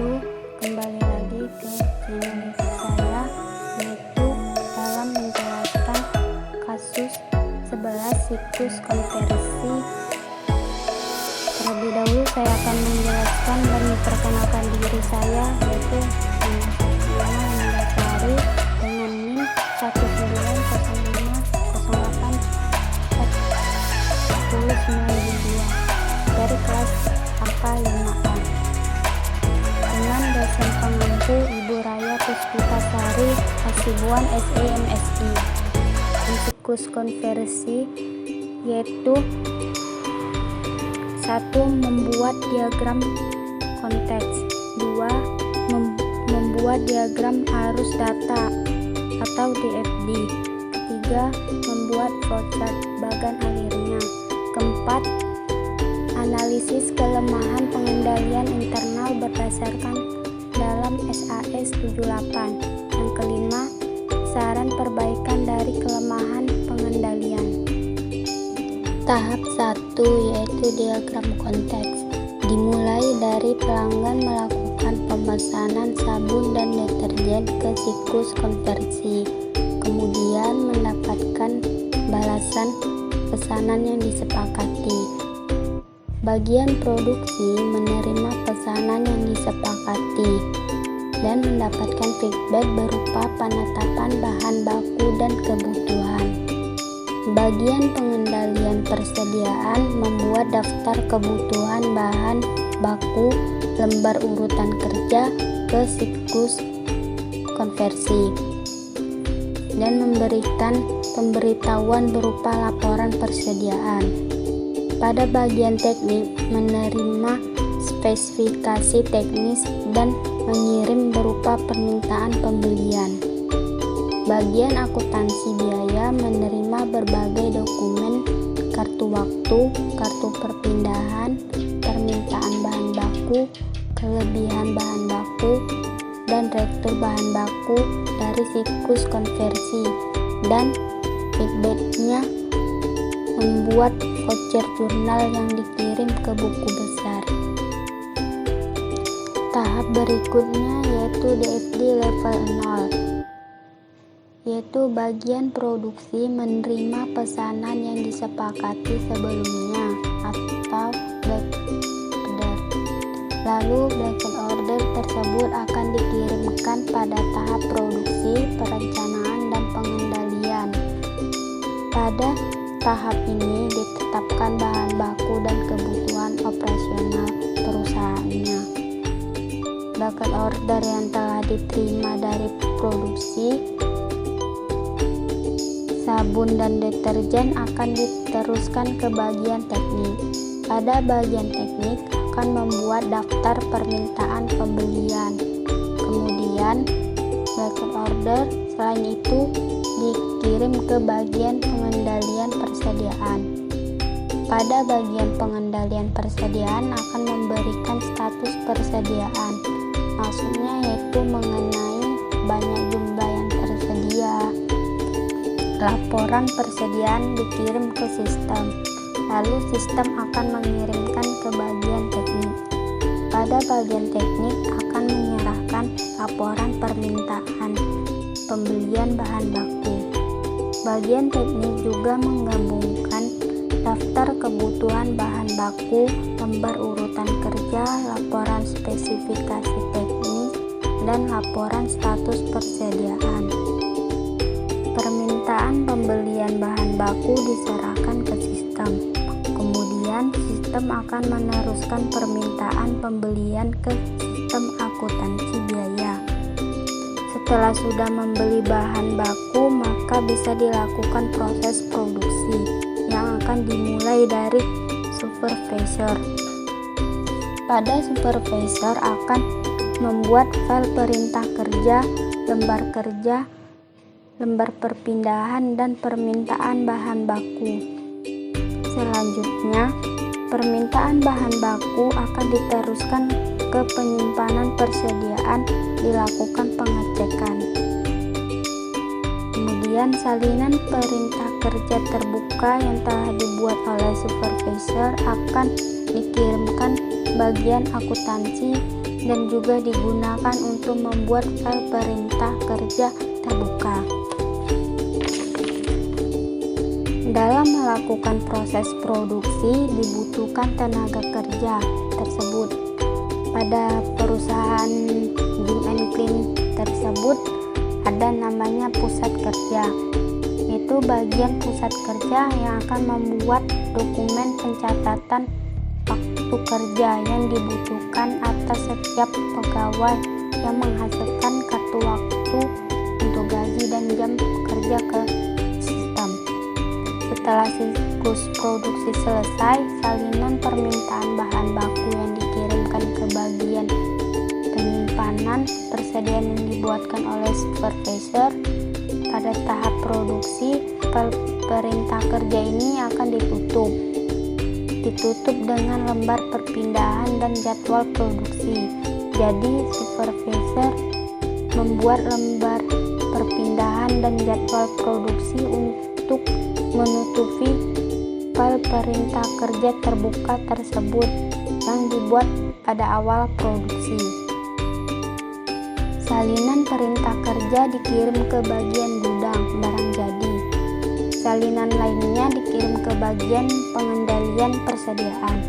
wabarakatuh. Kembali lagi ke channel YouTube saya, yaitu dalam menjelaskan kasus 11 siklus konversi. Terlebih dahulu saya akan menjelaskan dan memperkenalkan diri saya, yaitu Diana Mendasari dengan NIM 1908-1092 dari kelas angka 5A dengan dosen pengampu Ibu Raya Puspitasari Hasibuan SEMSI. Siklus konversi yaitu 1. Membuat diagram konteks. 2. Membuat diagram arus data atau DFD. 3. Membuat flowchart bagan alirnya. 4. Analisis kelemahan pengendalian internal berdasarkan dalam SAS 78. Yang kelima, saran perbaikan dari kelemahan pengendalian. Tahap 1 yaitu diagram konteks. Dimulai dari pelanggan melakukan pemesanan sabun dan deterjen ke siklus konversi, kemudian mendapatkan balasan pesanan yang disepakati. Bagian produksi menerima pesanan yang disepakati dan mendapatkan feedback berupa penetapan bahan baku dan kebutuhan. Bagian pengendalian persediaan membuat daftar kebutuhan bahan baku lembar urutan kerja ke siklus konversi dan memberikan pemberitahuan berupa laporan persediaan. Pada bagian teknik, menerima spesifikasi teknis dan mengirim berupa permintaan pembelian. Bagian akuntansi biaya menerima berbagai dokumen, kartu waktu, kartu perpindahan, permintaan bahan baku, kelebihan bahan baku, dan rektur bahan baku dari siklus konversi, dan feedbacknya membuat voucher jurnal yang dikirim ke buku besar. Tahap berikutnya yaitu DFD level 0, yaitu bagian produksi menerima pesanan yang disepakati sebelumnya atau back order. Lalu back order tersebut akan dikirimkan pada tahap produksi, perencanaan, dan pengendalian. Pada tahap ini ditetapkan bahan baku dan kebutuhan operasional perusahaannya. Bucket order yang telah diterima dari produksi sabun dan deterjen akan diteruskan ke bagian teknik. Pada bagian teknik akan membuat daftar permintaan pembelian. Kemudian bucket order selain itu dikirim ke bagian pengendalian persediaan. Pada bagian pengendalian persediaan akan memberikan status persediaan, maksudnya yaitu mengenai banyak jumlah yang tersedia. Laporan persediaan dikirim ke sistem, lalu sistem akan mengirimkan ke bagian teknik. Pada bagian teknik akan menyerahkan laporan permintaan pembelian bahan baku. Bagian teknik juga menggabungkan daftar kebutuhan bahan baku, lembar urutan kerja, laporan spesifikasi teknis, dan laporan status persediaan. Permintaan pembelian bahan baku diserahkan ke sistem. Kemudian sistem akan meneruskan permintaan pembelian ke sistem akuntansi biaya. Setelah sudah membeli bahan baku, maka bisa dilakukan proses produksi yang akan dimulai dari supervisor. Pada supervisor akan membuat file perintah kerja, lembar perpindahan, dan permintaan bahan baku. Selanjutnya, permintaan bahan baku akan diteruskan ke penyimpanan persediaan, dilakukan pengecekan. Kemudian salinan perintah kerja terbuka yang telah dibuat oleh supervisor akan dikirimkan bagian akuntansi dan juga digunakan untuk membuat file perintah kerja terbuka. Dalam melakukan proses produksi dibutuhkan tenaga kerja tersebut. Pada perusahaan Jim and Clean tersebut ada namanya pusat kerja. Itu bagian pusat kerja yang akan membuat dokumen pencatatan waktu kerja yang dibutuhkan atas setiap pegawai yang menghasilkan kartu waktu untuk gaji dan jam kerja ke sistem. Setelah siklus produksi selesai, salinan permintaan bahan baku yang dikirimkan ke bagian penyimpanan persediaan yang dibuatkan oleh supervisor. Pada tahap produksi, perintah kerja ini akan ditutup dengan lembar perpindahan dan jadwal produksi. Jadi supervisor membuat lembar perpindahan dan jadwal produksi untuk menutupi file perintah kerja terbuka tersebut yang dibuat pada awal produksi. Salinan perintah kerja dikirim ke bagian gudang barang jadi. Salinan lainnya dikirim ke bagian pengendalian persediaan.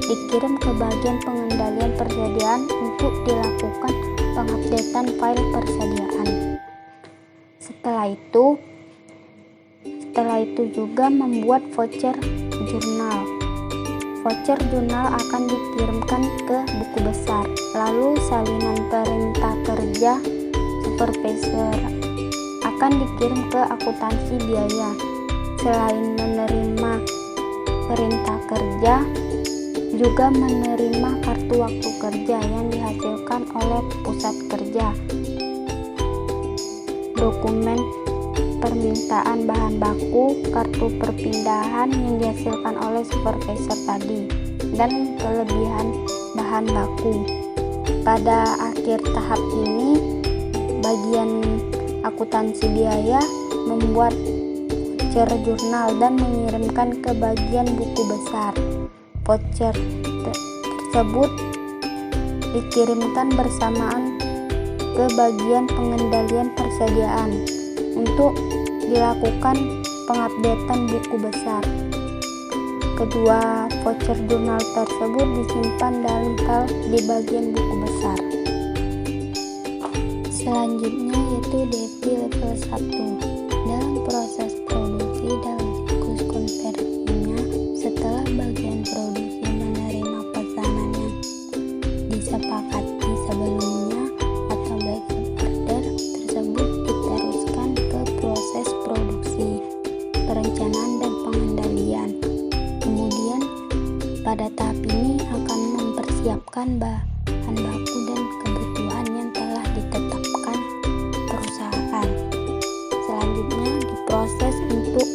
Dikirim ke bagian pengendalian persediaan untuk dilakukan pengupdatean file persediaan. Setelah itu juga membuat voucher jurnal. Voucher jurnal akan dikirimkan ke buku besar. Lalu salinan perintah kerja supervisor akan dikirim ke akuntansi biaya. Selain menerima perintah kerja, juga menerima kartu waktu kerja yang dihasilkan oleh pusat kerja, dokumen permintaan bahan baku, kartu perpindahan yang dihasilkan oleh supervisor tadi, dan kelebihan bahan baku. Pada akhir tahap ini, bagian akuntansi biaya membuat voucher jurnal dan mengirimkan ke bagian buku besar. Voucher tersebut dikirimkan bersamaan ke bagian pengendalian persediaan untuk dilakukan pengupdatean buku besar. Kedua voucher jurnal tersebut disimpan dalam file di bagian buku besar. Selanjutnya yaitu DFG level 1. Dalam proses produksi dalam siklus konversinya, setelah bagian produksi menerima pesanan yang disepakati sebelumnya atau backup order tersebut diteruskan ke proses produksi, perencanaan dan pengendalian. Kemudian pada tahap ini akan mempersiapkan bahan baku dan kebutuhan yang telah ditetapkan perusahaan. Selanjutnya diproses untuk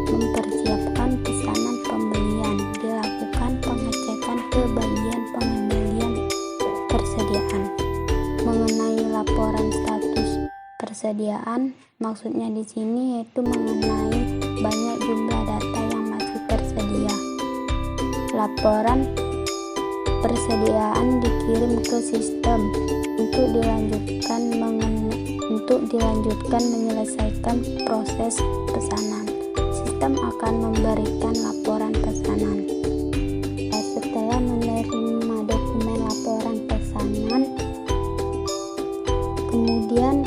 mempersiapkan pesanan pembelian, dilakukan pengecekan ke bagian pengendalian persediaan. Mengenai laporan status persediaan, maksudnya di sini yaitu mengenai banyak jumlah data yang masih tersedia. Laporan persediaan dikirim ke sistem untuk dilanjutkan menyelesaikan proses pesanan. Sistem akan memberikan laporan pesanan. Setelah menerima dokumen laporan pesanan, kemudian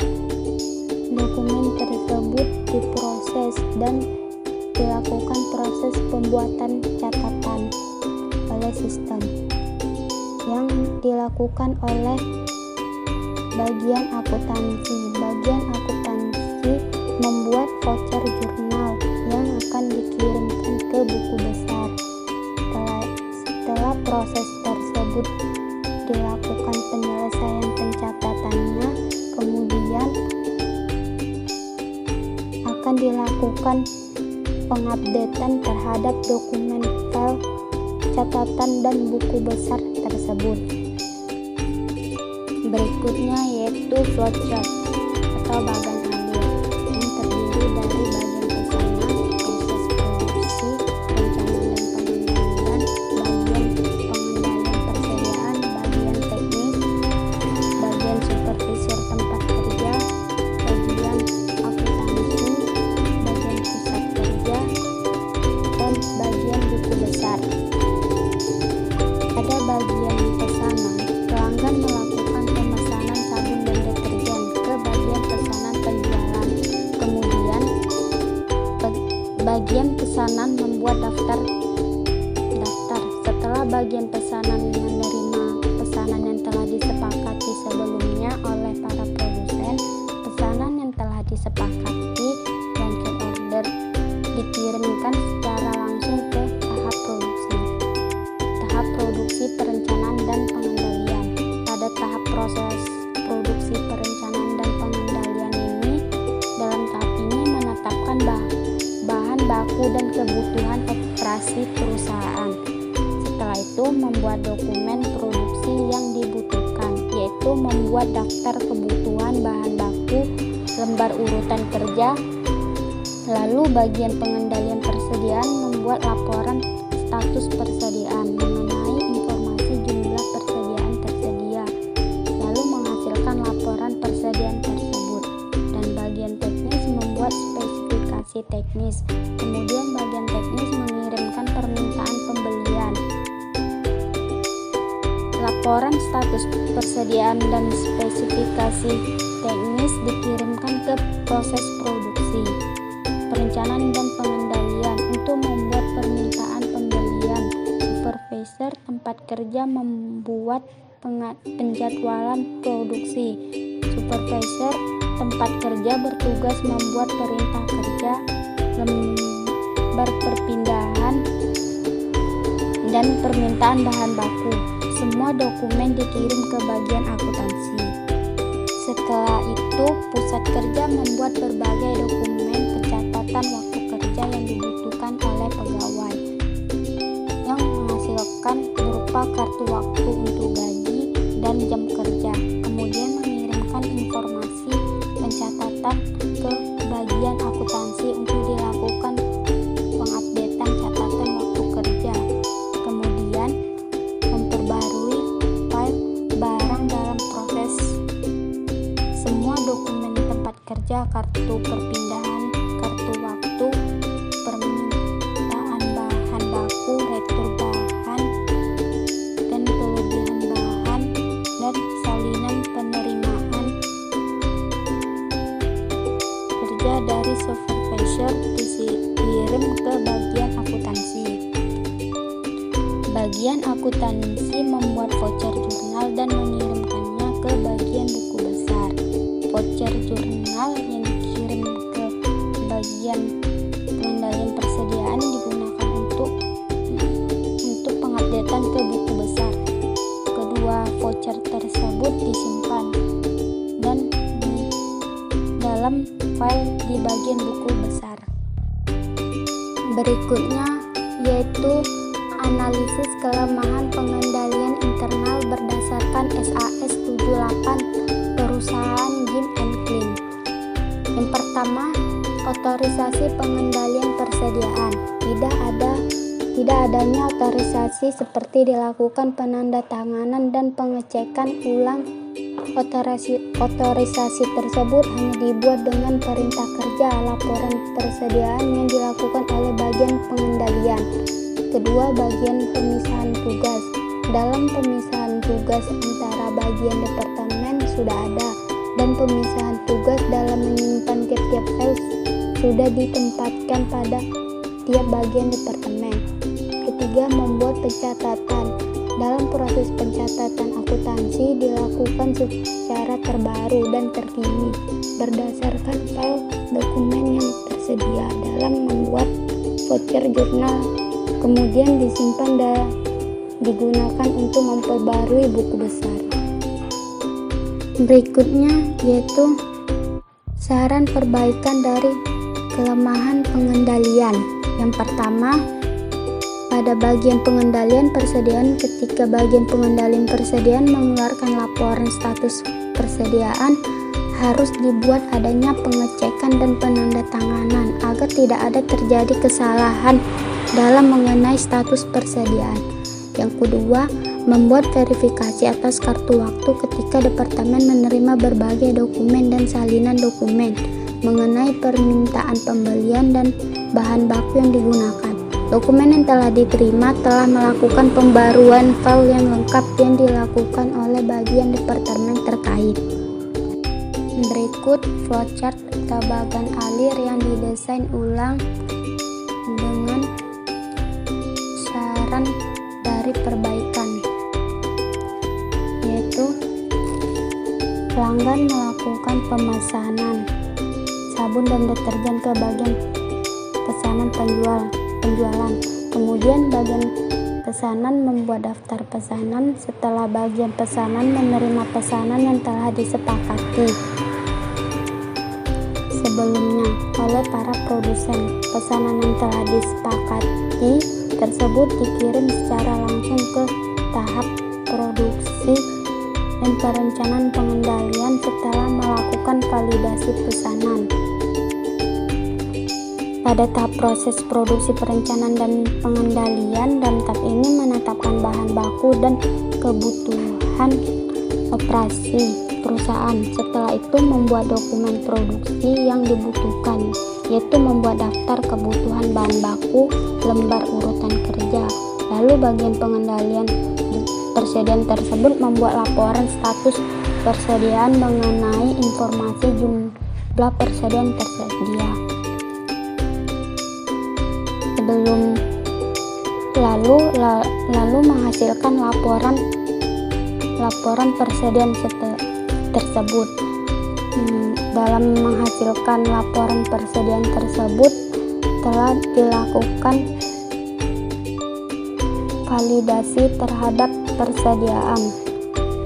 dokumen tersebut diproses dan dilakukan proses pembuatan catatan oleh sistem yang dilakukan oleh bagian akuntansi. Bagian akuntansi membuat voucher jurnal yang akan dikirimkan ke buku besar. Setelah proses tersebut dilakukan penyelesaian pencatatannya, kemudian akan dilakukan pengupdatean terhadap dokumen file catatan dan buku besar tersebut. Berikutnya yaitu flowchart atau bagan alir yang terdiri dari bagian pesanan, proses produksi, perencanaan dan pengendalian, bagian pengendalian persediaan, bagian teknis, proses produksi, perencanaan, dan pengendalian ini dalam tahap ini menetapkan bahan baku dan kebutuhan operasi perusahaan. Setelah itu membuat dokumen produksi yang dibutuhkan, yaitu membuat daftar kebutuhan bahan baku, lembar urutan kerja. Lalu bagian pengendalian persediaan membuat laporan status persediaan mengenai informasi jumlah persediaan tersedia, lalu menghasilkan laporan persediaan tersebut. Dan bagian teknis membuat spesifikasi teknis. Kemudian bagian teknis mengirimkan permintaan pembelian. Laporan status persediaan dan spesifikasi teknis dikirimkan ke proses produksi, perencanaan, dan pengendalian. Untuk membuat permintaan pembelian, supervisor tempat kerja membuat penjadwalan produksi. Supervisor tempat kerja bertugas membuat perintah kerja, lembar perpindahan, dan permintaan bahan baku. Semua dokumen dikirim ke bagian akuntansi. Setelah itu, pusat kerja membuat berbagai dokumen pencatatan waktu kerja yang dibutuhkan oleh pegawai, yang menghasilkan berupa kartu waktu untuk gaji dan jam kerja. Kemudian mengirimkan informasi pencatatan ke bagian akuntansi untuk dilakukan pengupdatean catatan waktu kerja. Kemudian memperbarui file barang dalam proses semua dokumen tempat kerja, kartu perpindahan, kartu waktu, permintaan bahan baku, rektur bahan dan kelebihan bahan, dan salinan penerimaan kerja dari supervisor dikirim ke bagian akuntansi. Bagian akuntansi membuat voucher jurnal dan mengirimkannya ke bagian buku besar. Voucher jurnal yang dikirim ke bagian pengendalian persediaan digunakan untuk pengupdatean ke buku besar. Kedua voucher tersebut disimpan dan di dalam file di bagian buku besar. Berikutnya yaitu analisis kelemahan pengendalian internal berdasarkan SAS 78 perusahaan Jim & Clean. Yang pertama, otorisasi pengendalian persediaan. Tidak adanya otorisasi seperti dilakukan penandatanganan dan pengecekan ulang. Otorisasi tersebut hanya dibuat dengan perintah kerja, laporan persediaan yang dilakukan oleh bagian pengendalian. Kedua, bagian pemisahan tugas. Dalam pemisahan tugas antara bagian departemen sudah ada, dan pemisahan tugas dalam menyimpan tiap-tiap file sudah ditempatkan pada tiap bagian departemen. Ketiga, membuat pencatatan. Dalam proses pencatatan akuntansi dilakukan secara terbaru dan terkini berdasarkan file dokumen yang tersedia. Dalam membuat voucher jurnal kemudian disimpan dan digunakan untuk memperbarui buku besar. Berikutnya yaitu saran perbaikan dari kelemahan pengendalian. Yang pertama, pada bagian pengendalian persediaan, ketika bagian pengendalian persediaan mengeluarkan laporan status persediaan, harus dibuat adanya pengecekan dan penandatanganan agar tidak ada terjadi kesalahan dalam mengenai status persediaan. Yang kedua, membuat verifikasi atas kartu waktu ketika departemen menerima berbagai dokumen dan salinan dokumen mengenai permintaan pembelian dan bahan baku yang digunakan. Dokumen yang telah diterima telah melakukan pembaruan file yang lengkap yang dilakukan oleh bagian departemen terkait. Berikut flowchart atau bagan alir yang didesain ulang dengan saran dari perbaikan, yaitu pelanggan melakukan pemesanan sabun dan deterjen ke bagian pesanan penjualan. Kemudian bagian pesanan membuat daftar pesanan setelah bagian pesanan menerima pesanan yang telah disepakati sebelumnya oleh para produsen. Pesanan yang telah disepakati tersebut dikirim secara langsung ke tahap produksi dan perencanaan pengendalian setelah melakukan validasi pesanan. Pada tahap proses produksi, perencanaan, dan pengendalian, dalam tahap ini menetapkan bahan baku dan kebutuhan operasi perusahaan. Setelah itu membuat dokumen produksi yang dibutuhkan, yaitu membuat daftar kebutuhan bahan baku, lembar urutan kerja. Lalu bagian pengendalian persediaan tersebut membuat laporan status persediaan mengenai informasi jumlah persediaan tersedia. Lalu menghasilkan laporan persediaan tersebut. Dalam menghasilkan laporan persediaan tersebut telah dilakukan validasi terhadap persediaan,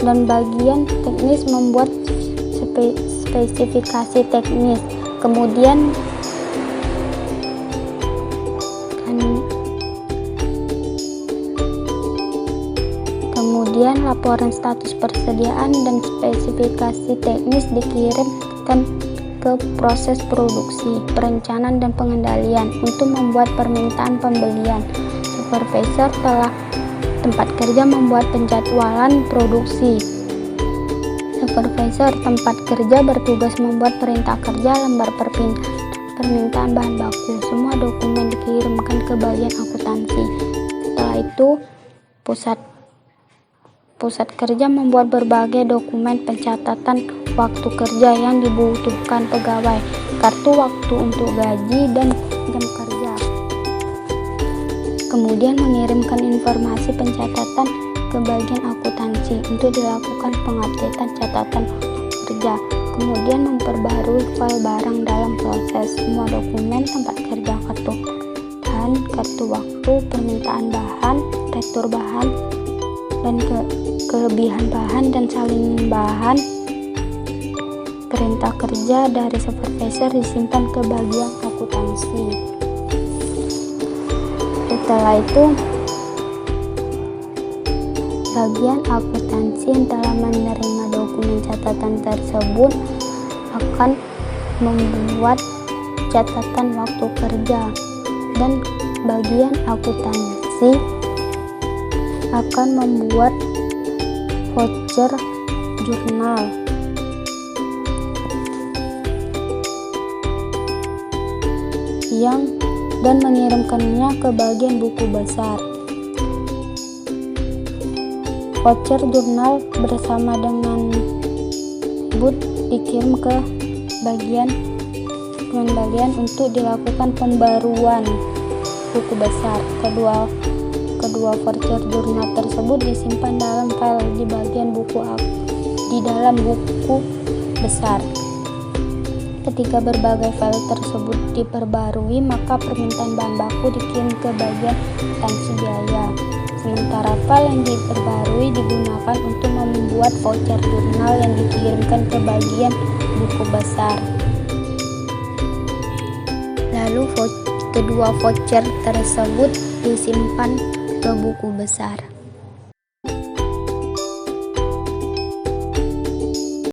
dan bagian teknis membuat spesifikasi teknis. Kemudian laporan status persediaan dan spesifikasi teknis dikirimkan ke proses produksi, perencanaan, dan pengendalian untuk membuat permintaan pembelian. Supervisor tempat kerja membuat penjadwalan produksi. Supervisor tempat kerja bertugas membuat perintah kerja, lembar permintaan bahan baku. Semua dokumen dikirimkan ke bagian akuntansi. Setelah itu, pusat kerja membuat berbagai dokumen pencatatan waktu kerja yang dibutuhkan pegawai, kartu waktu untuk gaji, dan jam kerja. Kemudian mengirimkan informasi pencatatan ke bagian akuntansi untuk dilakukan pengupdatean catatan kerja. Kemudian memperbarui file barang dalam proses. Semua dokumen tempat kerja, kartu bahan, kartu waktu, permintaan bahan, retur bahan, dan kelebihan bahan, dan salinan bahan, perintah kerja dari supervisor disimpan ke bagian akuntansi. Setelah itu, bagian akuntansi yang telah menerima dokumen catatan tersebut akan membuat catatan waktu kerja, dan bagian akuntansi akan membuat voucher jurnal dan mengirimkannya ke bagian buku besar. Voucher jurnal bersama dengan boot dikirim ke bagian pengendalian untuk dilakukan pembaruan buku besar. Kedua voucher jurnal tersebut disimpan dalam file di bagian dalam buku besar. Ketika berbagai file tersebut diperbarui, maka permintaan bahan baku dikirim ke bagian akuntansi biaya. Sementara file yang diperbarui digunakan untuk membuat voucher jurnal yang dikirimkan ke bagian buku besar. Lalu kedua voucher tersebut disimpan ke buku besar.